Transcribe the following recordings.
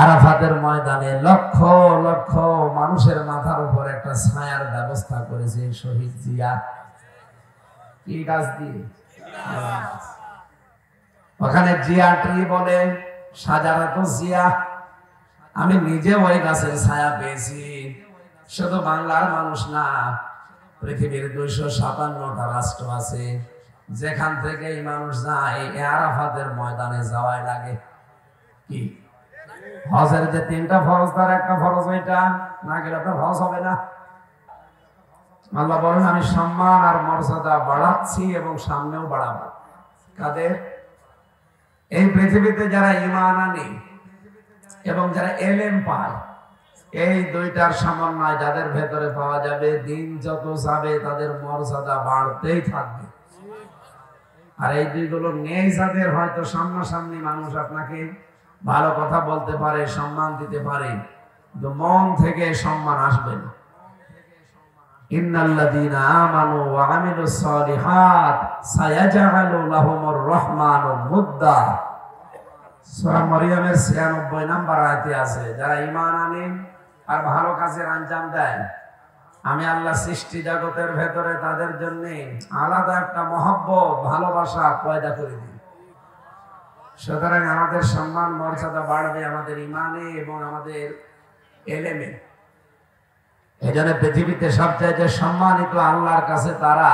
আরাফাতের ময়দানে লক্ষ লক্ষ মানুষের মাথার উপর একটা ছায়ার ব্যবস্থা করেছে শহীদ জিয়া। কি গাছ দিয়ে? ওখানে জিয়া ট্রি বলে, সাজারাত জিয়া। আমি নিজে ওই গাছের ছায়া পেয়েছি। শুধু বাংলার মানুষ না, পৃথিবীর 257টা রাষ্ট্র আছে, যেখান থেকে এই মানুষ যায় এই আরাফাতের ময়দানে যাওয়াই লাগে। কি হজের যে 3টা ফরজ, তার একটা ফরজ ওইটা না গেলে তো হজ হবে না। আল্লাহ বলেন, আমি সম্মান আর মর্যাদা বাড়াচ্ছি এবং সামনেও বাড়াবো। কাদের? এই পৃথিবীতে যারা ঈমান আনে এবং যারা ইলম পায়, এই দুইটার সমন্বয় যাদের ভেতরে পাওয়া যাবে, দিন যত যাবে তাদের মর্যাদা বাড়তেই থাকবে। আর এই দুইগুলো নেই যাদের, হয়তো সামনাসামনি মানুষ আপনাকে ভালো কথা বলতে পারে, সম্মান দিতে পারে, কিন্তু মন থেকে সম্মান আসবে না। ইন্নাল্লাযীনা আমানু ওয়া আমিলুস সালিহাত সায়াজআলু লাহুমুর রহমানু মুদ্দা। সূরা মারইয়ামের 96 নম্বর আয়াতে আছে, যারা ঈমান আনে আর ভালো কাজের আঞ্জাম দেয়, আমি আল্লাহ সৃষ্টি জগতের ভেতরে তাদের জন্য আলাদা একটা মহব্বত, ভালোবাসা পয়দা করে দিই। সুতরাং আমাদের সম্মান মর্যাদা বাড়বে আমাদের ঈমানে এবং আমাদের ইলমে। এজন্য পৃথিবীতে সবচাইতে সম্মানিত আল্লাহর কাছে তারা,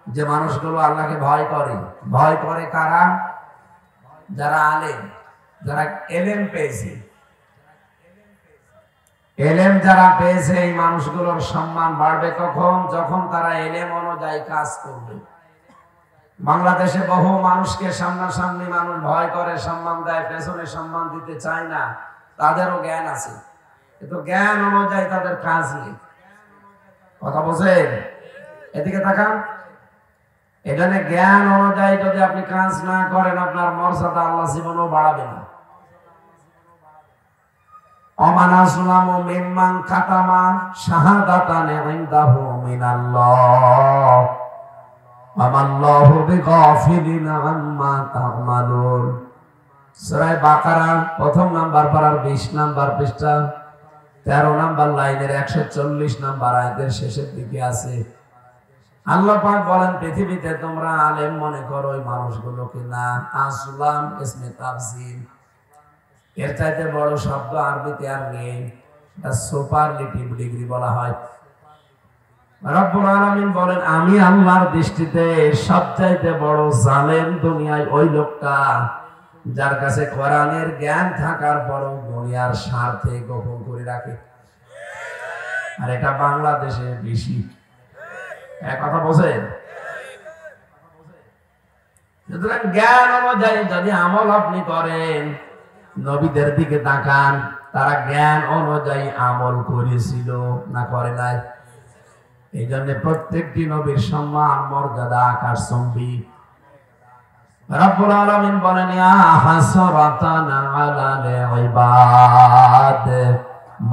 যে মানুষগুলো আল্লাহকে ভয় করে। ভয় করে কারা? যারা আলেম, যারা ইলম পেয়েছে। ইলম যারা পেয়েছে, এই মানুষগুলোর সম্মান বাড়বে কখন? যখন তারা ইলম অনুযায়ী কাজ করবে। বাংলাদেশে বহু মানুষকে সামনাসামনি মানুষ ভয় করে, সম্মান দেয়, পেছনে সম্মান দিতে চায় না। তাদেরও জ্ঞান আছে, কিন্তু জ্ঞান অনুযায়ী তাদের কাজ নেই। কথা বোঝেন? এদিকে তাকান। এখানে জ্ঞান অনুযায়ী যদি আপনি কাজ না করেন, আপনার মর্যাদা আল্লাহ জীবনেও বাড়াবে না। ওমান আসলামু মিম্মান কাতামা শাহাদাতান ইনদাহু মিনাল্লাহ ওয়া মাল্লাহু বিগাফিলিন আম্মা তা'মালুন। সূরা বাকারা প্রথম নাম্বার পারার 20 নাম্বার পৃষ্ঠা 13 নাম্বার লাইনের 140 নাম্বার আয়াতের শেষের দিকে আছে। আল্লাহ পাক বলেন, পৃথিবীতে তোমরা আলেম মনে করো ওই মানুষগুলোকে না। আসলাম ইসমে তাফসীর, এর চাইতে বড় শব্দ আরবিতে আর নেই। এটা সুপারলেটিভ ডিগ্রি বলা হয়। রব্বুল আলামিন বলেন, আমি আল্লাহর দৃষ্টিতে সবচাইতে বড় জালেম দুনিয়ায় ওই লোকটা যার কাছে কোরআনের জ্ঞান থাকার পরও দুনিয়ার স্বার্থে গোপন করে রাখে। আর এটা বাংলাদেশে বেশি। এক কথা বোঝেন? সুতরাং জ্ঞান অনুযায়ী যদি আমল আপনি করেন, নবীদের দিকে তাকান, তারা জ্ঞান অনুযায়ী আমল করেছিল না করে নাই? এই জন্য প্রত্যেকটি নবীর সম্মান মর্যাদা আকাশচুম্বী। রব্বুল আলামিন বলেন, ইয়া হাসরাতান আলাল ইবাদ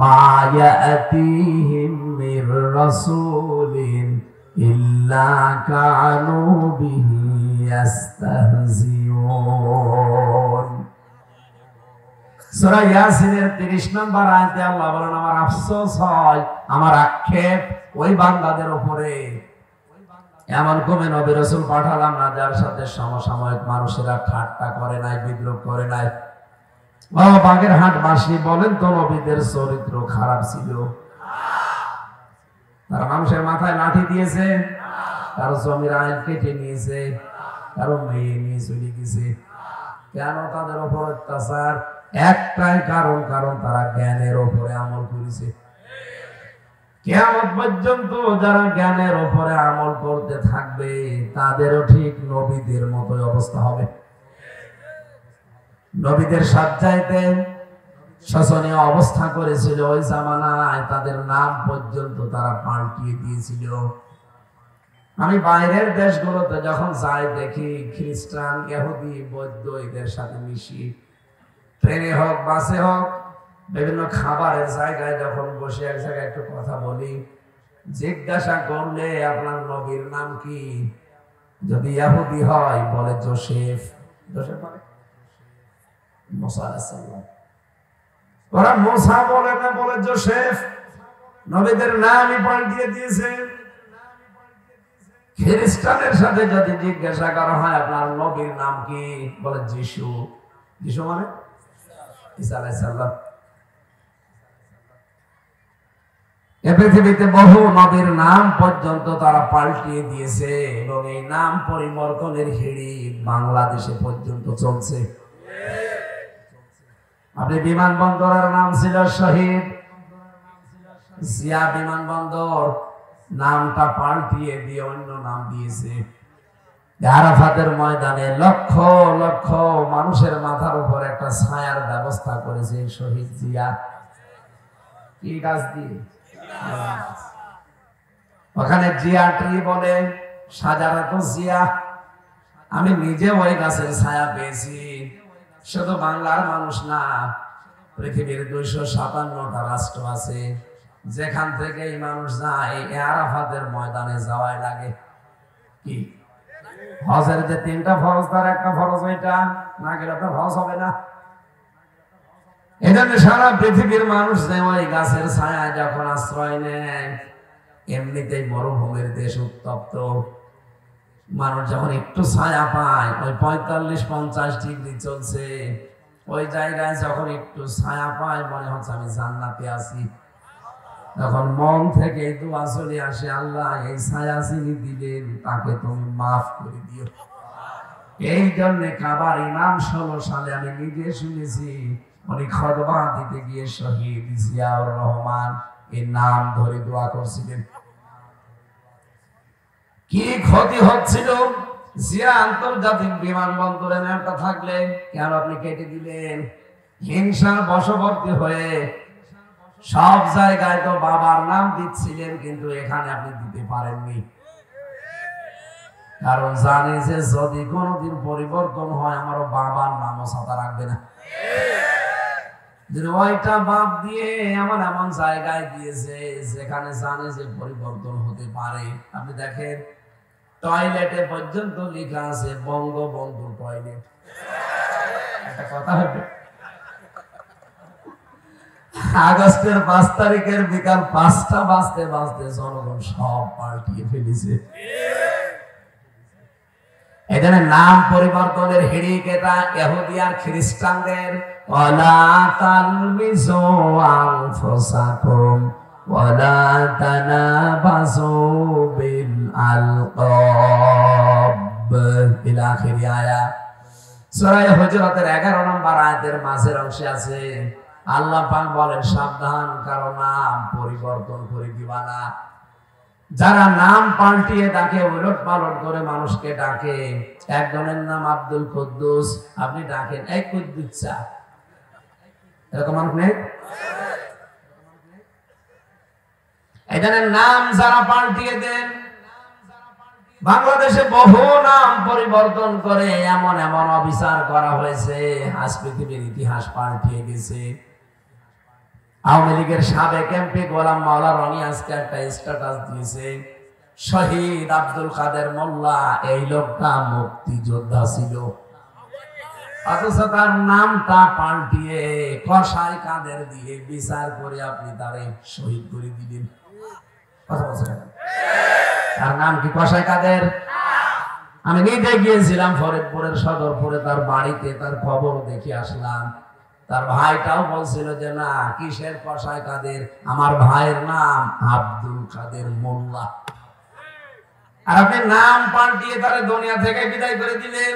মা ইয়াতিহিম মির রাসূলিন ইল্লা কানু বিহি ইস্তাহজিউন। সূরা ইয়াসিনের 30 নম্বর আয়াতে আল্লাহ বলেন, আমার আফসোস হয়, আমার আক্ষেপ ওই বান্দাদের উপরে, এমন কোন নবী রাসূল পাঠালাম না যার সাথে সমসাময়িক মানুষেরা ঠাট্টা করে নাই, বিদ্রুপ করে নাই। বাবা বাগেরহাট বাসী বলেন তো, নবীদের চরিত্র খারাপ ছিল? তারা মানুষের মাথায় লাঠি দিয়েছে, কারো জমির আইন কেটে নিয়েছে, কারো মেয়ে নিয়ে চলে গেছে। কেন তাদের উপর অত্যাচার? একটাই কারণ, তারা জ্ঞানের উপরে আমল করেছে। কিয়ামত পর্যন্ত যারা জ্ঞানের উপরে আমল করতে থাকবে, তাদেরও ঠিক নবীদের মতো অবস্থা হবে। নবীদের সবচাইতে শোচনীয় অবস্থা করেছিল ওই জামানায়, তাদের নাম পর্যন্ত তারা পাল্টিয়ে দিয়েছিল। আমি বাইরের দেশগুলোতে যখন যাই, দেখি খ্রিস্টান, ইহুদি, বৌদ্ধ এদের সাথে মিশি। ট্রেনে হোক, বাসে হোক, বিভিন্ন খাবারের জায়গায় যখন বসে এক জায়গায় একটু কথা বলি, জিজ্ঞাসা করলে আপনার নবীর নাম কি? যদি ইহুদি হয় বলে জোসেফ। জোসেফ মানে মুসা আলাইহিস সালাম। ওরা মুসা বলে না, বলে যোসেফ। নবীদের নামই পাল্টিয়ে দিয়েছে। খ্রিস্টানের সাথে যদি জিজ্ঞাসা করা হয় আপনার নবীর নাম কি, বলে যিশু। যিশু মানে ঈসা আলাইহিস সালাম। এ পৃথিবীতে বহু নবীর নাম পর্যন্ত তারা পাল্টিয়ে দিয়েছে এবং এই নাম পরিবর্তনের হিড়ি বাংলাদেশে পর্যন্ত চলছে। আপনি বিমানবন্দরের নাম ছিল শহীদ জিয়া বিমানবন্দর, নামটা পাল্টিয়ে দিয়ে অন্য নাম দিয়েছে। আরাফাতের ময়দানে লক্ষ লক্ষ মানুষের মাথার উপর একটা ছায়ার ব্যবস্থা করেছে শহীদ জিয়া। কি গাছ দিয়ে? ওখানে জিয়া ট্রি বলে, সাজারাত জিয়া। আমি নিজে ওই গাছের ছায়া পেয়েছি। শুধু বাংলার মানুষ না, পৃথিবীর 257টা রাষ্ট্র আছে, যেখান থেকে এই মানুষ যায় আরাফাতের ময়দানে যাওয়াই লাগে। কি হজের যে 3টা ফরজ, তার একটা ফরজ এটা না গেলে তো হজ হবে না। এজন্য সারা পৃথিবীর মানুষ যে ওই গাছের ছায়া যখন আশ্রয় নেয়, এমনিতেই মরুভূমির দেশ উত্তপ্ত, মানুষ যখন একটু ছায়া পায়, ওই 45-50 ডিগ্রি চলছে, ওই জায়গায় যখন একটু ছায়া পায় মনে হচ্ছে আমি জান্নাতে আছি। তখন মন থেকে দোয়া চলে আসে, আল্লাহ এই ছায়া যিনি দিলেন তাকে তুমি মাফ করে দিও। এই জন্য কাবার ইমাম 16 সালে আমি নিজে শুনেছি, উনি খুতবা দিতে গিয়ে শহীদ জিয়াউর রহমান এর নাম ধরে দোয়া করছিলেন। কি ক্ষতি হচ্ছিল, জিয়া আন্তর্জাতিক বিমানবন্দরে নামটা থাকলে কেন আপনি কেটে দিলেন? হিংসার বশবর্তী হয়ে সব জায়গায় তো বাবার নাম দিচ্ছিলেন, কিন্তু এখানে আপনি দিতে পারেননি, কারণ জানে যে যদি কোনোদিন পরিবর্তন হয় আমার বাবার নামও সাথে রাখবে না। ওইটা বাদ দিয়ে এমন এমন জায়গায় দিয়েছে যেখানে জানে যে পরিবর্তন হতে পারে। আপনি দেখেন টয়লেটে পর্যন্ত লেখা আছে বঙ্গবন্ধু টয়লেট। একটা কথা হবে, আগস্টের 5 তারিখের বিকাল 5টা বাজতে বাজতে জনগণ সব পাল্টিয়ে ফেলেছে। এখানে নাম পরিবর্তনের হিড়িক এটা ইহুদি আর খ্রিস্টানদের। ওয়ালা তালমিজু আনফুসাকুম ওয়ালা তানাবাসু বিল আলকাব ইলা আখির আয়াত। সূরা হুজুরাতের 11 নম্বর আয়াতের মাঝের অংশে আছে, আল্লাহ পাক বলেন সাবধান, কারো নাম পরিবর্তন করে দিবা না। যারা নাম পাল্টিয়ে ডাকে, উলট পালট করে মানুষকে ডাকে, একজনের নাম আব্দুল কুদ্দুস, আপনি ডাকেন এই কুদ্দুস চা, এরকম মানুষ নেই? এজনের নাম যারা পাল্টিয়ে দেন, বাংলাদেশে বহু নাম পরিবর্তন করে এমন এমন অবিচার করা হয়েছে, আজ পৃথিবীর ইতিহাস পাল্টিয়ে গেছে। আওয়ামী লীগের সাবেক এমপি গোলাম মাওলা রনি আজকে একটা স্ট্যাটাস দিয়েছে, শহীদ আব্দুল কাদের মোল্লা এই লোকটা মুক্তিযোদ্ধা ছিল, অথচ তার নামটা পাল্টিয়ে কসাই কাদের দিয়ে বিচার করে আপনি তারে শহীদ করে দিলেন। কথা বলছেন, তার নাম কি কসাই কাদের? আমি নিজে গিয়েছিলাম ফরিদপুরের সদরপুরে তার বাড়িতে, তার খবর দেখে আসলাম। তার ভাইটাও বলছিল যে না, কিসের কসাই কাদের, আমার ভাইয়ের নাম আব্দুল কাদের মোল্লা। আর আপনি নাম পাল্টিয়ে তারা দুনিয়া থেকে বিদায় করে দিলেন।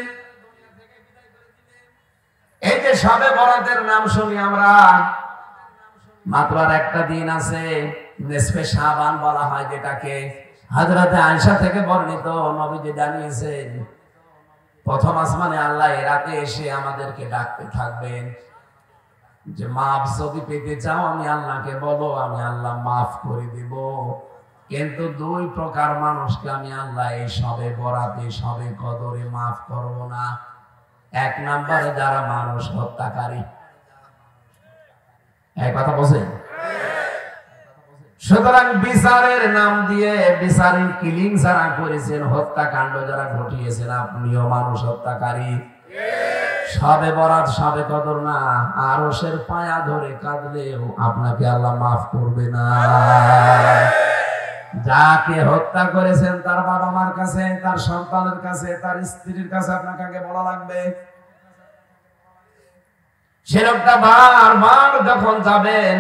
এই যে শবে বরাতের নাম শুনি আমরা, মাত্র আর একটা দিন আছে, নিসফে শাবান বলা হয় যেটাকে। হযরতে আয়েশা থেকে বর্ণিত, নবীজি জানিয়েছেন প্রথম আসমানে আল্লাহ এ রাতে এসে আমাদেরকে ডাকতে থাকবেন যে মাফ যদি পেতে চাও আমি আল্লাহকে বলো, আমি আল্লাহ মাফ করে দেব। কিন্তু 2 প্রকার মানুষকে আমি আল্লাহ এই শবে বরাতে, শবে কদরে মাফ করব না। 1 নম্বরে যারা মানুষ হত্যাকারী। এই কথা বলছেন। সুতরাং বিচারের নাম দিয়ে বিচারের কিলিং যারা করেছেন, হত্যাকাণ্ড যারা ঘটিয়েছেন, আপনিও মানুষ হত্যাকারী। সবে বরাত সবে কদর না, আরশের পায়া ধরে কাঁদলেও আপনাকে আল্লাহ মাফ করবে না। যাকে হত্যা করেছেন তার বাবা মার কাছে, তার সন্তানের কাছে, তার স্ত্রীর কাছে আপনাকে আগে বলা লাগবে। সে লোকটা বারবার যখন যাবেন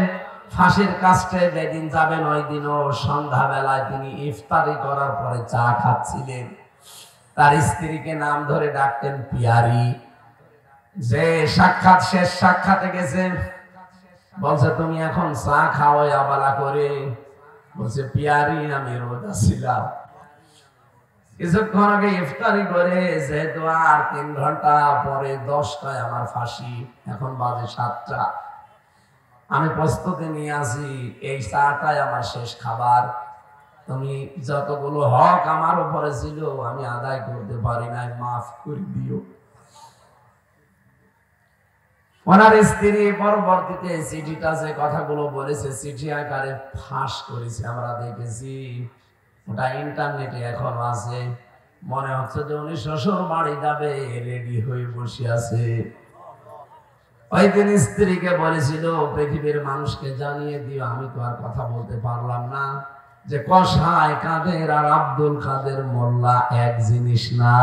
ফাঁসির কাস্টে, যেদিন যাবেন ওই দিনও সন্ধ্যা বেলায় তিনি ইফতারি করার পরে চা খাচ্ছিলেন, তার স্ত্রীকে নাম ধরে ডাকতেন পিয়ারি। যে সাক্ষাৎ শেষ সাক্ষাতে গেছে, বলছে তুমি এখন চা খাও আবালা করে। বলছে পিয়ারি আমি রোজা ছিলাম, কিছুক্ষণ আগে ইফতারি করে, যেহেতু আর 3 ঘন্টা পরে 10টায় আমার ফাঁসি, এখন বাজে 7টা, আমি প্রস্তুতি নিয়ে আছি, এই চাটাই আমার শেষ খাবার। তুমি যতগুলো হক আমার উপরে ছিল আমি আদায় করতে পারি নাই, মাফ করে দিও। ওনার স্ত্রী পরবর্তীতে চিঠিটা যে কথাগুলো বলেছে চিঠি আকারে ফাঁস করেছে, আমরা দেখেছি, ওটা ইন্টারনেটে এখন আছে। মনে হচ্ছে যে উনি শ্বশুর বাড়ি যাবে, রেডি হয়ে বসে আছে। ওই দিন স্ত্রীকে বলেছিল পৃথিবীর মানুষকে জানিয়ে দিও, আমি তো আর কথা বলতে পারলাম না, যে কসাই কাদের আর আব্দুল কাদের মোল্লা এক জিনিস না।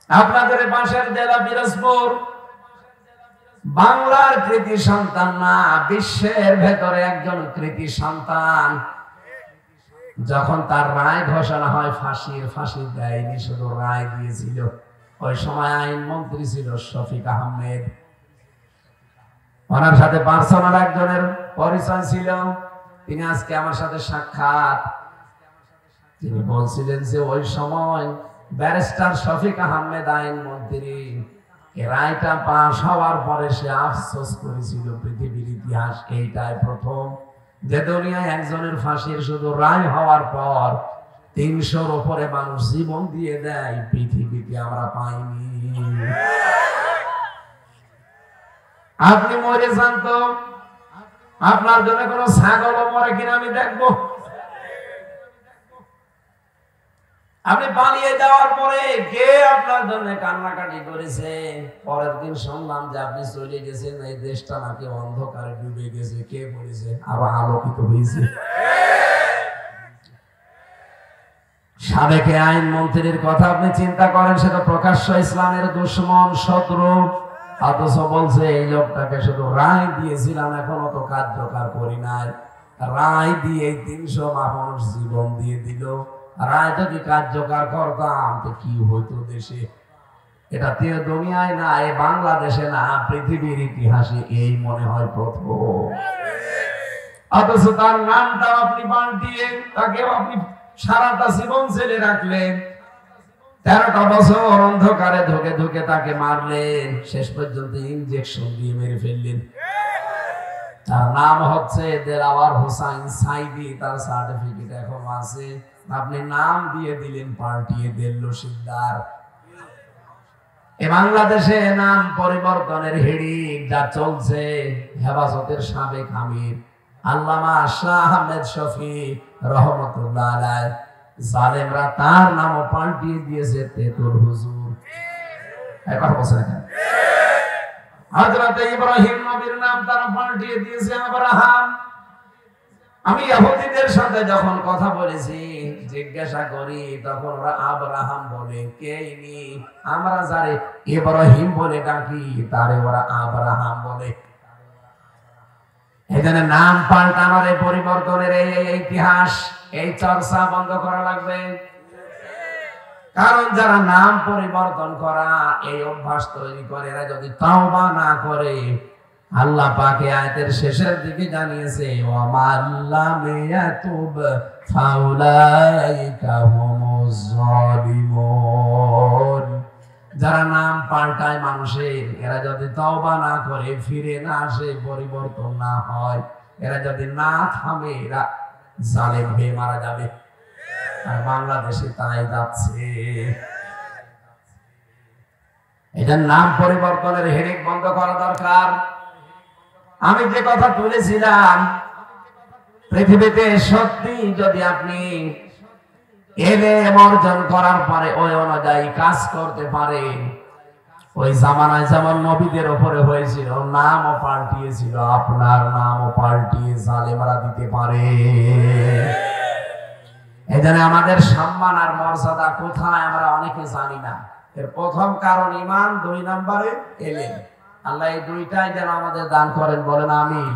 আপনাদের পাশের জেলা পিরোজপুর বাংলার কৃতি সন্তান না, বিশ্বের ভেতরে একজন কৃতি সন্তান। যখন তার রায় ঘোষণা হয় ফাঁসি দেয়নি, শুধু রায় দিয়েছিল। ওই সময় আইন মন্ত্রী ছিল শফিক আহমেদ। ওনার সাথে পার্সোনাল একজনের পরিচয় ছিল, তিনি আজকে আমার সাথে সাক্ষাৎ। তিনি বলছিলেন যে ওই সময় ব্যারিস্টার শফিক আহমেদ আইন মন্ত্রী, রায়টা পাশ হওয়ার পরে সে আফসোস করেছিল, পৃথিবীর ইতিহাস এইটাই প্রথম যে দুনিয়ায় একজনের ফাঁসির শুধু রায় হওয়ার পর 300-র উপরে মানুষ জীবন দিয়ে দেয়, পৃথিবীতে আমরা পাইনি। আপনি মরে যান তো আপনার জন্য কোন ছাগল মরে কিনা আমি দেখবো। আপনি পালিয়ে যাওয়ার পরে কে আপনার জন্য কান্নাকাটি করেছে? পরের দিন শুনলাম যে আপনি চলে গেছেন, এই দেশটা নাকি অন্ধকারে ডুবে গেছে। কে বলেছে? আরো আলোকিত হয়েছে। সাবেক আইন মন্ত্রীর কথা আপনি চিন্তা করেন, সেটা প্রকাশ্য ইসলামের দুশ্মন শত্রু, অথচ বলছে এই লোকটাকে শুধু রায় দিয়েছিলাম, এখনো তো কার্যকর করি নাই। রায় দিয়ে 300 মানুষ জীবন দিয়ে দিল। রায় যদি কার্যকর করতাম তো কি হইতো দেশে? এটা দুনিয়ায় না, এই বাংলাদেশে না, পৃথিবীর ইতিহাসে এই মনে হয় প্রথম। অথচ তার নামটা আপনি পাল্টিয়ে তাকেও আপনি সারাটা জীবন জেলে রাখলেন। 13টা বছর অন্ধকারে ধুকে ধুকে তাকে মারলেন, শেষ পর্যন্ত ইনজেকশন দিয়ে মেরে ফেললেন। তার নাম হচ্ছে দেলাওয়ার হোসাইন সাইদি, তার সার্টিফিকেট এখন আছে। আপনি নাম দিয়ে দিলেন পাল্টিয়ে দিল সিদ্ধার। এ বাংলাদেশে নাম পরিবর্তনের হিড়িক যা চলছে, হেফাজতের সাবেক আমির আল্লামা শাহ আহমেদ শফি রহমতুল্লাহ আলাইহি, জালেমরা তার নামও পাল্টিয়ে দিয়েছে তেতুল হুজুর। এই কথা বলছেন কেন? হযরত ইব্রাহিম নবীর নাম তারা পাল্টিয়ে দিয়েছে আব্রাহাম। আমি ইহুদিদের সাথে যখন কথা বলেছি, জিজ্ঞাসা করি, তখন ওরা আব্রাহাম বলে। কে ইনি? আমরা যারে ইব্রাহিম বলে ডাকি তারে ওরা আব্রাহাম বলে। এখানে নাম পাল্টানোর, এই পরিবর্তনের এই ইতিহাস, এই চর্চা বন্ধ করা লাগবে। কারণ যারা নাম পরিবর্তন করা এই অভ্যাস তৈরি করে, এরা যদি তাওবা না করে, আল্লাহ পাকে আয়াতের শেষের দিকে জানিয়েছে, ওয়া মাল্লাম ইয়াতুব ফাউলাইকা হুমুজ জালিমুন। যারা নাম পাল্টায় মানুষের, এরা যদি তাওবা না করে, ফিরে না আসে, পরিবর্তন না হয়, এরা যদি না থামে, এরা জালেম হয়ে মারা যাবে। আর বাংলাদেশে তাই যাচ্ছে। এটার নাম পরিবর্তনের হেরেক বন্ধ করা দরকার। আমি যে কথা তুলেছিলাম, পৃথিবীতে সত্যি যদি আপনি এলেম অর্জন করার পরে ওই অনুযায়ী কাজ করতে পারেন, ওই জামানায় যেমন নবীদের উপরে হয়েছিল, নামও পাল্টিয়েছিল, আপনার নামও পাল্টিয়ে জালেমরা দিতে পারে। এজন্য আমাদের সম্মান আর মর্যাদা কোথায় আমরা অনেকে জানি না। এর প্রথম কারণ ঈমান, 2 নম্বরে এলেম। আল্লাহ এই দুইটাই যেন আমাদের দান করেন, বলেন আমিন।